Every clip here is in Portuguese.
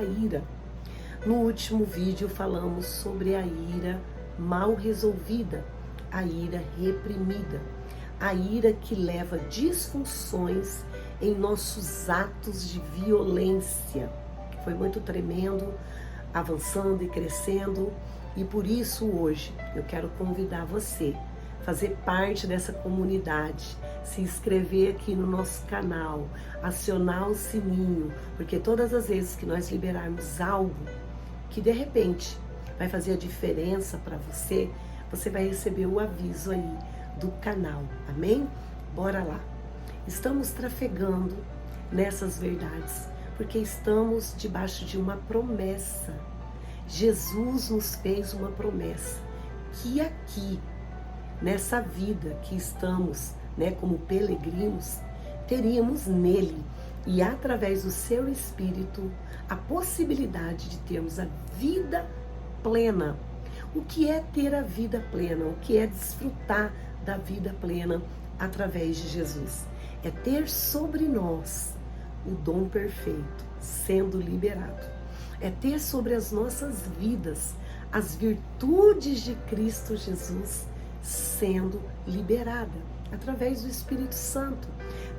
ira. No último vídeo falamos sobre a ira mal resolvida, a ira reprimida, a ira que leva disfunções em nossos atos de violência. Foi muito tremendo, avançando e crescendo, e por isso hoje eu quero convidar você a fazer parte dessa comunidade, se inscrever aqui no nosso canal, acionar o sininho, porque todas as vezes que nós liberarmos algo que de repente vai fazer a diferença para você, você vai receber o aviso aí do canal, amém? Bora lá! Estamos trafegando nessas verdades, porque estamos debaixo de uma promessa. Jesus nos fez uma promessa, que aqui, nessa vida que estamos, como peregrinos, teríamos nele e através do seu Espírito a possibilidade de termos a vida plena. O que é ter a vida plena? O que é desfrutar da vida plena através de Jesus? É ter sobre nós o dom perfeito sendo liberado. É ter sobre as nossas vidas as virtudes de Cristo Jesus sendo liberada através do Espírito Santo.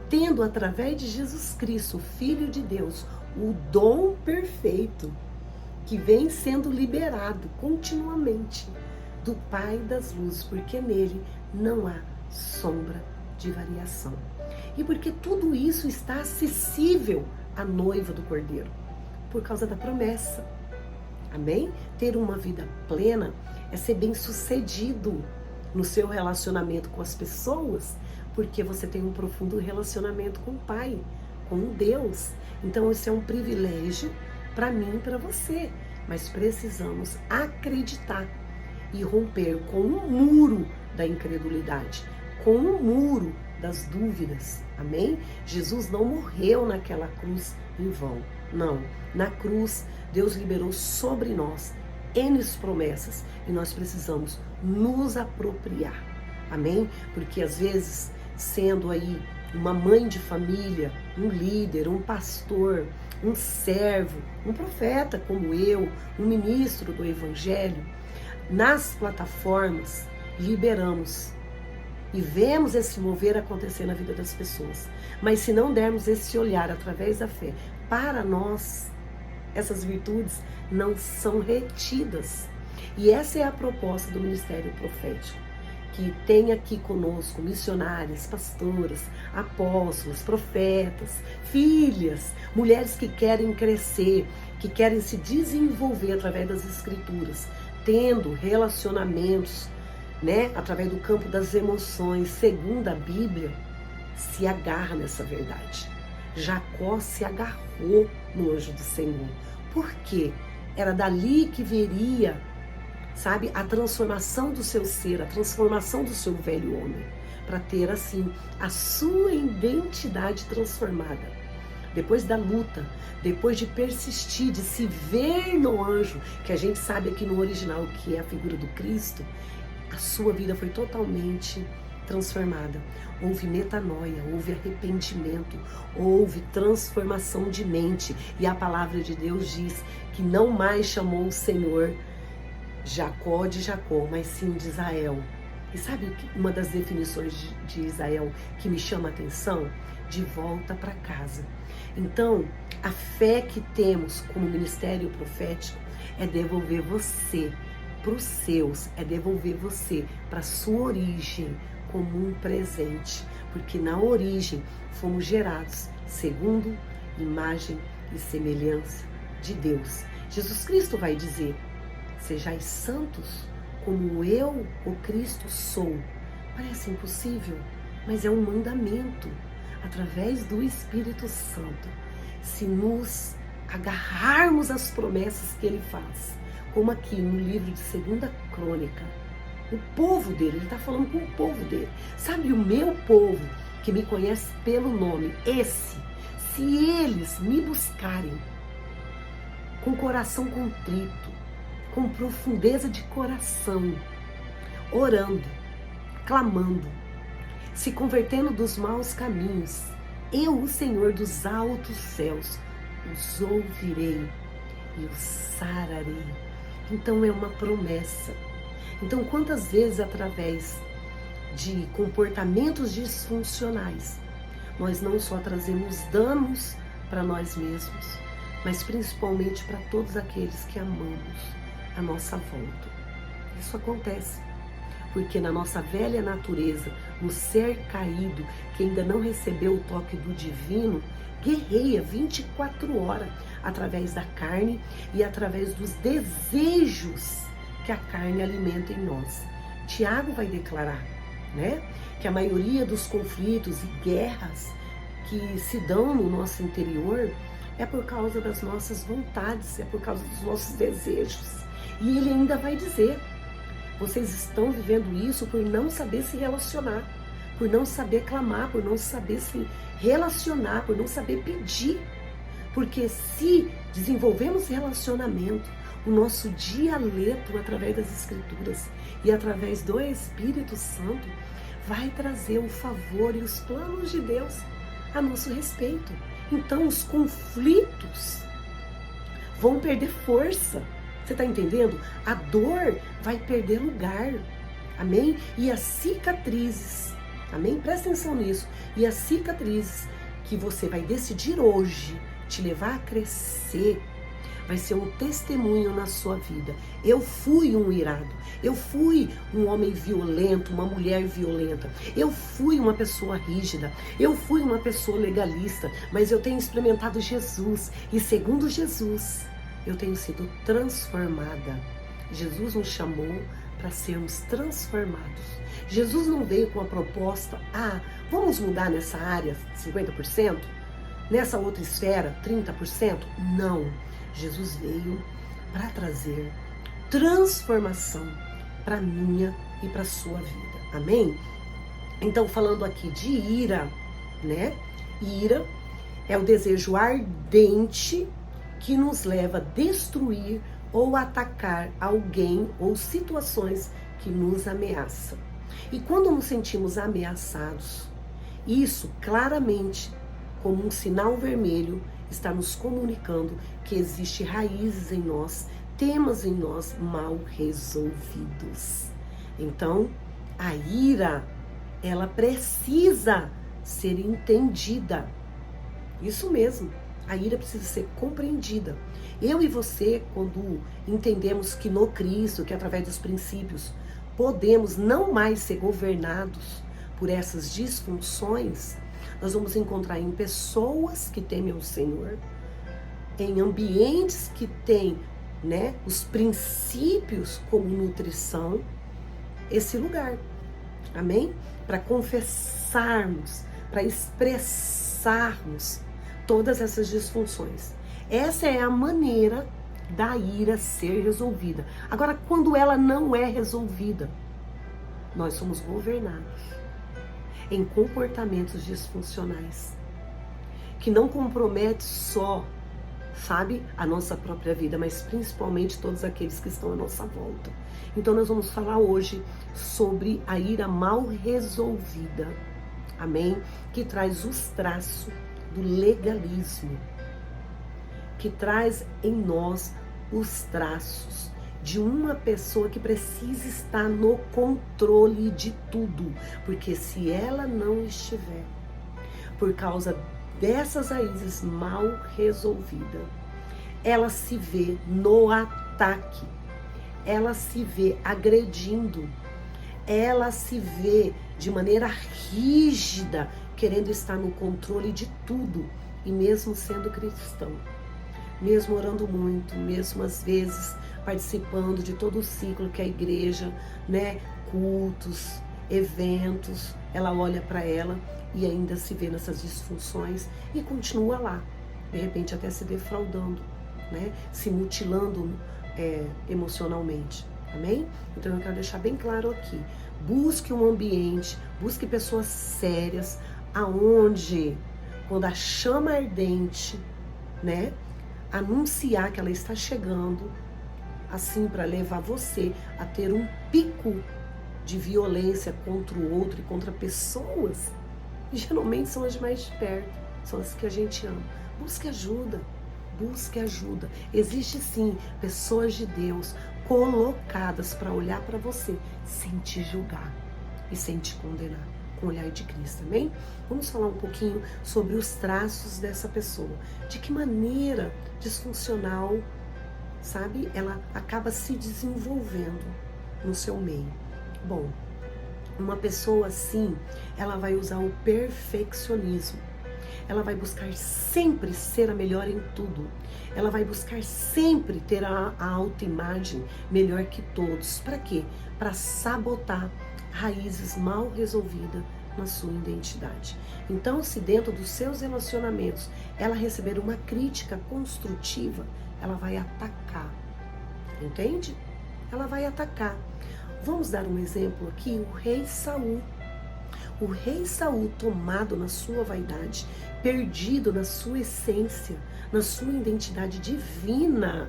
Tendo através de Jesus Cristo, o Filho de Deus, o dom perfeito que vem sendo liberado continuamente do Pai das luzes, porque nele não há sombra de variação. E porque tudo isso está acessível à noiva do Cordeiro, por causa da promessa. Amém? Ter uma vida plena é ser bem-sucedido no seu relacionamento com as pessoas, porque você tem um profundo relacionamento com o Pai, com Deus. Então isso é um privilégio para mim e para você. Mas precisamos acreditar e romper com o muro da incredulidade, com o muro das dúvidas. Amém? Jesus não morreu naquela cruz em vão. Não. Na cruz, Deus liberou sobre nós N promessas e nós precisamos nos apropriar. Amém? Porque às vezes, sendo aí uma mãe de família, um líder, um pastor, um servo, um profeta como eu, um ministro do Evangelho, nas plataformas liberamos e vemos esse mover acontecer na vida das pessoas. Mas se não dermos esse olhar através da fé para nós, essas virtudes não são retidas. E essa é a proposta do ministério profético, que tem aqui conosco missionárias, pastoras, apóstolos, profetas, filhas, mulheres que querem crescer, que querem se desenvolver através das escrituras, tendo relacionamentos, através do campo das emoções, segundo a Bíblia, se agarra nessa verdade. Jacó se agarrou no anjo do Senhor. Por quê? Era dali que viria, a transformação do seu ser, a transformação do seu velho homem, para ter assim a sua identidade transformada. Depois da luta, depois de persistir, de se ver no anjo, que a gente sabe aqui no original que é a figura do Cristo, a sua vida foi totalmente transformada. Houve metanoia, houve arrependimento, houve transformação de mente. E a palavra de Deus diz que não mais chamou o Senhor Jacó de Jacó, mas sim de Israel. E sabe uma das definições de Israel que me chama a atenção? De volta para casa. Então, a fé que temos como ministério profético é devolver você para os seus, é devolver você para a sua origem como um presente, porque na origem fomos gerados segundo imagem e semelhança de Deus. Jesus Cristo vai dizer: sejais santos como eu, o Cristo, sou. Parece impossível, mas é um mandamento através do Espírito Santo. Se nos agarrarmos às promessas que ele faz, como aqui no livro de 2 Crônica, o povo dele, ele está falando com o povo dele. Sabe, o meu povo, que me conhece pelo nome, se eles me buscarem com coração contrito, com profundeza de coração, orando, clamando, se convertendo dos maus caminhos, eu, o Senhor dos altos céus, os ouvirei e o sararei. Então é uma promessa. Então quantas vezes através de comportamentos disfuncionais nós não só trazemos danos para nós mesmos, mas principalmente para todos aqueles que amamos à nossa volta. Isso acontece porque na nossa velha natureza, o ser caído que ainda não recebeu o toque do divino, guerreia 24 horas através da carne e através dos desejos que a carne alimenta em nós. Tiago vai declarar, né, que a maioria dos conflitos e guerras que se dão no nosso interior é por causa das nossas vontades, é por causa dos nossos desejos. E ele ainda vai dizer: vocês estão vivendo isso por não saber se relacionar, por não saber clamar, por não saber se relacionar, por não saber pedir. Porque se desenvolvemos relacionamento, o nosso dialeto através das Escrituras e através do Espírito Santo vai trazer o favor e os planos de Deus a nosso respeito. Então os conflitos vão perder força. Você está entendendo? A dor vai perder lugar. Amém? E as cicatrizes, amém? Presta atenção nisso. E as cicatrizes que você vai decidir hoje te levar a crescer, vai ser um testemunho na sua vida. Eu fui um irado, eu fui um homem violento, uma mulher violenta, eu fui uma pessoa rígida, eu fui uma pessoa legalista, mas eu tenho experimentado Jesus e segundo Jesus, eu tenho sido transformada. Jesus nos chamou para sermos transformados. Jesus não veio com a proposta, vamos mudar nessa área 50%? Nessa outra esfera 30%? Não. Jesus veio para trazer transformação para a minha e para a sua vida. Amém? Então, falando aqui de ira, né? Ira é o desejo ardente que nos leva a destruir ou atacar alguém ou situações que nos ameaçam. E quando nos sentimos ameaçados, isso claramente, como um sinal vermelho, está nos comunicando que existe raízes em nós, temas em nós mal resolvidos. Então, a ira, ela precisa ser entendida. Isso mesmo, a ira precisa ser compreendida. Eu e você, quando entendemos que no Cristo, que através dos princípios, podemos não mais ser governados por essas disfunções, nós vamos encontrar em pessoas que temem o Senhor, em ambientes que têm, né, os princípios como nutrição, esse lugar. Amém? Para confessarmos, para expressarmos todas essas disfunções. Essa é a maneira da ira ser resolvida. Agora, quando ela não é resolvida, nós somos governados em comportamentos disfuncionais, que não compromete só, sabe, a nossa própria vida, mas principalmente todos aqueles que estão à nossa volta. Então nós vamos falar hoje sobre a ira mal resolvida, amém? Que traz os traços do legalismo, que traz em nós os traços de uma pessoa que precisa estar no controle de tudo, porque se ela não estiver, por causa dessas raízes mal resolvidas, ela se vê no ataque, ela se vê agredindo, ela se vê de maneira rígida, querendo estar no controle de tudo, e mesmo sendo cristão, mesmo orando muito, mesmo às vezes participando de todo o ciclo que a igreja, né, cultos, eventos, ela olha para ela e ainda se vê nessas disfunções e continua lá, de repente até se defraudando, né, se mutilando emocionalmente, amém? Então eu quero deixar bem claro aqui, busque um ambiente, busque pessoas sérias, aonde, quando a chama ardente, né, anunciar que ela está chegando, assim, para levar você a ter um pico de violência contra o outro e contra pessoas, e geralmente são as mais de perto, são as que a gente ama. Busque ajuda, Busque ajuda. Existe sim pessoas de Deus colocadas para olhar para você sem te julgar e sem te condenar, com o olhar de Cristo, amém? Vamos falar um pouquinho sobre os traços dessa pessoa. De que maneira disfuncional, sabe, ela acaba se desenvolvendo no seu meio. Bom, uma pessoa assim, ela vai usar o perfeccionismo. Ela vai buscar sempre ser a melhor em tudo. Ela vai buscar sempre ter a autoimagem melhor que todos. Para quê? Para sabotar raízes mal resolvidas na sua identidade. Então, se dentro dos seus relacionamentos ela receber uma crítica construtiva, ela vai atacar. Entende? Ela vai atacar. Vamos dar um exemplo aqui, o rei Saul. O rei Saul, tomado na sua vaidade, perdido na sua essência, na sua identidade divina,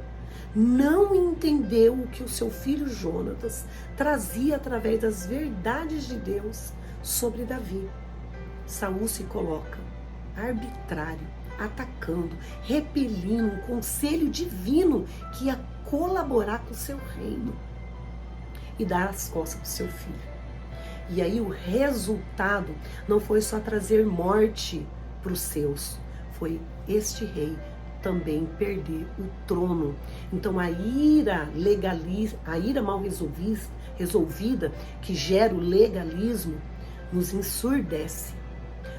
não entendeu o que o seu filho Jonatas trazia através das verdades de Deus sobre Davi. Saul se coloca arbitrário, atacando, repelindo um conselho divino que ia colaborar com o seu reino e dar as costas para o seu filho. E aí o resultado não foi só trazer morte para os seus, foi este rei também perder o trono. Então a ira mal resolvida, que gera o legalismo, nos ensurdece,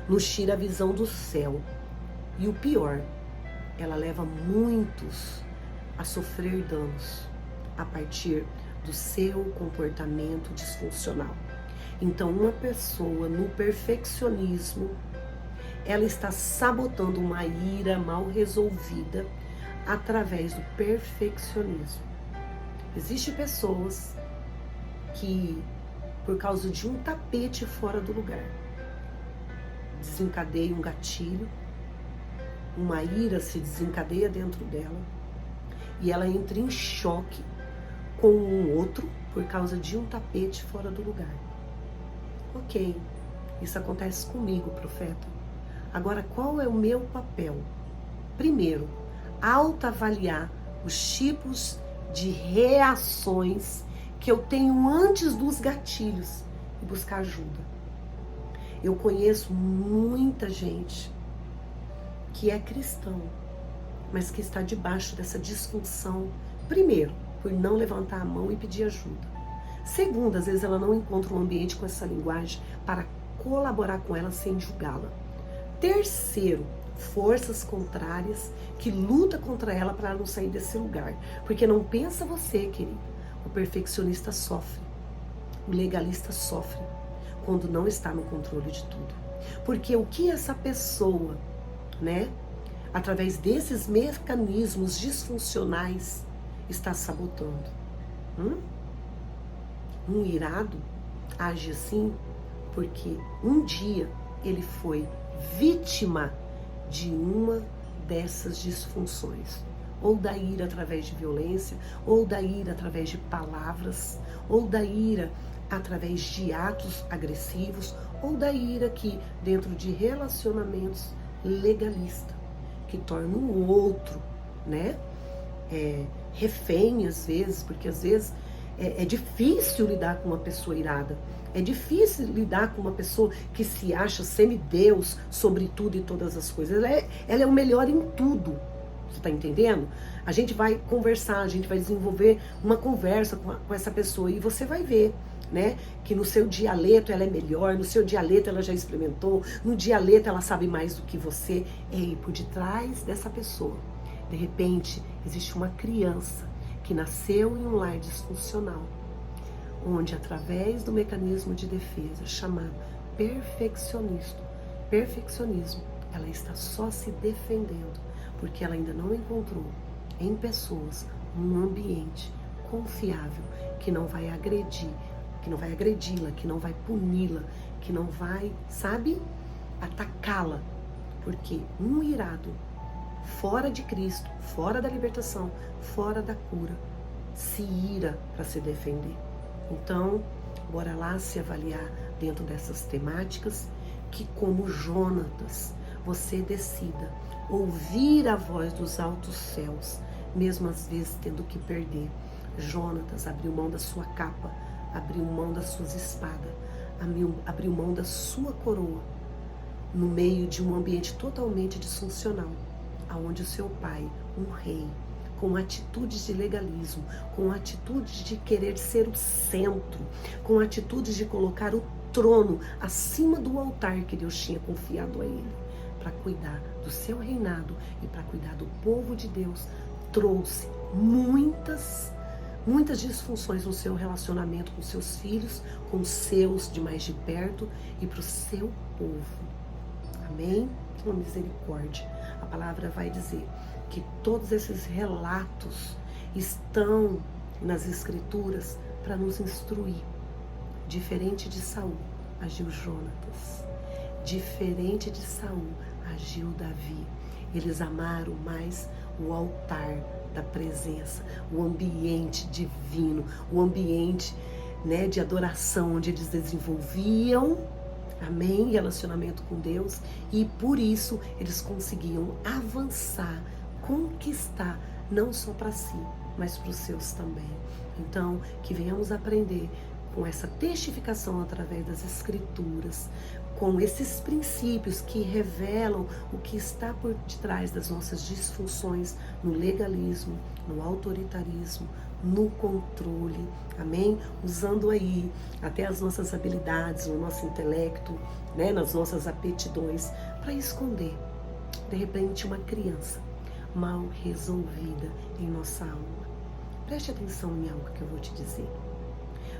nos tira a visão do céu. E o pior, ela leva muitos a sofrer danos a partir do seu comportamento disfuncional. Então, uma pessoa no perfeccionismo, ela está sabotando uma ira mal resolvida através do perfeccionismo. Existem pessoas que, por causa de um tapete fora do lugar, desencadeia um gatilho, uma ira se desencadeia dentro dela e ela entra em choque com um outro por causa de um tapete fora do lugar. Ok, isso acontece comigo, profeta. Agora, qual é o meu papel? Primeiro, autoavaliar os tipos de reações que eu tenho antes dos gatilhos e buscar ajuda. Eu conheço muita gente que é cristão, mas que está debaixo dessa disfunção. Primeiro, por não levantar a mão e pedir ajuda. Segundo, às vezes ela não encontra um ambiente com essa linguagem para colaborar com ela sem julgá-la. Terceiro, forças contrárias que lutam contra ela para não sair desse lugar. Porque não pensa você, querido, o perfeccionista sofre, o legalista sofre quando não está no controle de tudo. Porque o que essa pessoa, através desses mecanismos disfuncionais, está sabotando? Um irado age assim porque um dia ele foi vítima de uma dessas disfunções. Ou da ira através de violência, ou da ira através de palavras, ou da ira através de atos agressivos, ou da ira aqui dentro de relacionamentos legalistas, que tornam o outro, refém às vezes, porque às vezes é difícil lidar com uma pessoa irada. É difícil lidar com uma pessoa que se acha semideus sobre tudo e todas as coisas. Ela é o melhor em tudo. Você está entendendo? A gente vai conversar, a gente vai desenvolver uma conversa com essa pessoa e você vai ver, que no seu dialeto ela é melhor, no seu dialeto ela já experimentou, no dialeto ela sabe mais do que você. E por detrás dessa pessoa, de repente, existe uma criança que nasceu em um lar disfuncional, onde através do mecanismo de defesa chamado perfeccionismo, ela está só se defendendo, porque ela ainda não encontrou em pessoas um ambiente confiável que não vai agredi-la, que não vai puni-la, que não vai, atacá-la, porque um irado fora de Cristo, fora da libertação, fora da cura, se ira para se defender. Então, bora lá se avaliar dentro dessas temáticas, que como Jonatas, você decida ouvir a voz dos altos céus, mesmo às vezes tendo que perder. Jonatas abriu mão da sua capa, abriu mão das suas espadas, abriu mão da sua coroa, no meio de um ambiente totalmente disfuncional, aonde o seu pai, um rei, com atitudes de legalismo, com atitudes de querer ser o centro, com atitudes de colocar o trono acima do altar que Deus tinha confiado a ele, para cuidar do seu reinado e para cuidar do povo de Deus, trouxe muitas disfunções no seu relacionamento com seus filhos, com os seus de mais de perto e para o seu povo. Amém? Uma misericórdia. A palavra vai dizer que todos esses relatos estão nas Escrituras para nos instruir. Diferente de Saul, agiu Jonatas. Diferente de Saul, agiu Davi. Eles amaram mais o altar da presença, o ambiente divino, o ambiente, né, de adoração, onde eles desenvolviam, amém, relacionamento com Deus, e por isso eles conseguiam avançar, conquistar, não só para si, mas para os seus também. Então, que venhamos aprender com essa testificação através das Escrituras, com esses princípios que revelam o que está por detrás das nossas disfunções no legalismo, no autoritarismo, no controle, amém? Usando aí até as nossas habilidades, o nosso intelecto, né, nas nossas aptidões, para esconder, de repente, uma criança mal resolvida em nossa alma. Preste atenção em algo que eu vou te dizer.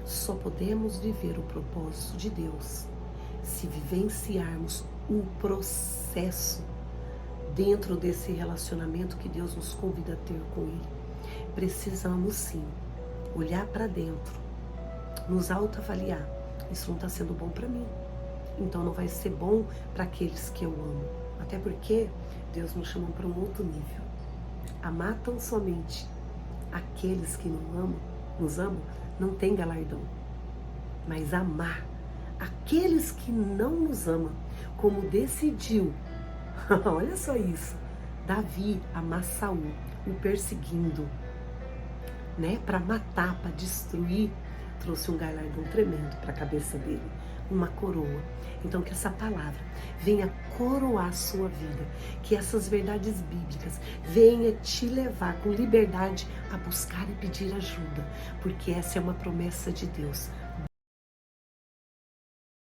Só podemos viver o propósito de Deus se vivenciarmos o processo dentro desse relacionamento que Deus nos convida a ter com Ele. Precisamos sim olhar para dentro, nos autoavaliar. Isso não está sendo bom para mim, então não vai ser bom para aqueles que eu amo. Até porque Deus nos chama para um outro nível. Amar tão somente aqueles que nos amam, não tem galardão. Mas amar aqueles que não nos amam, como decidiu, olha só isso, Davi amar Saul, o perseguindo, né, para matar, para destruir, trouxe um galardão tremendo para a cabeça dele, uma coroa. Então que essa palavra venha coroar a sua vida, que essas verdades bíblicas venha te levar com liberdade a buscar e pedir ajuda, porque essa é uma promessa de Deus.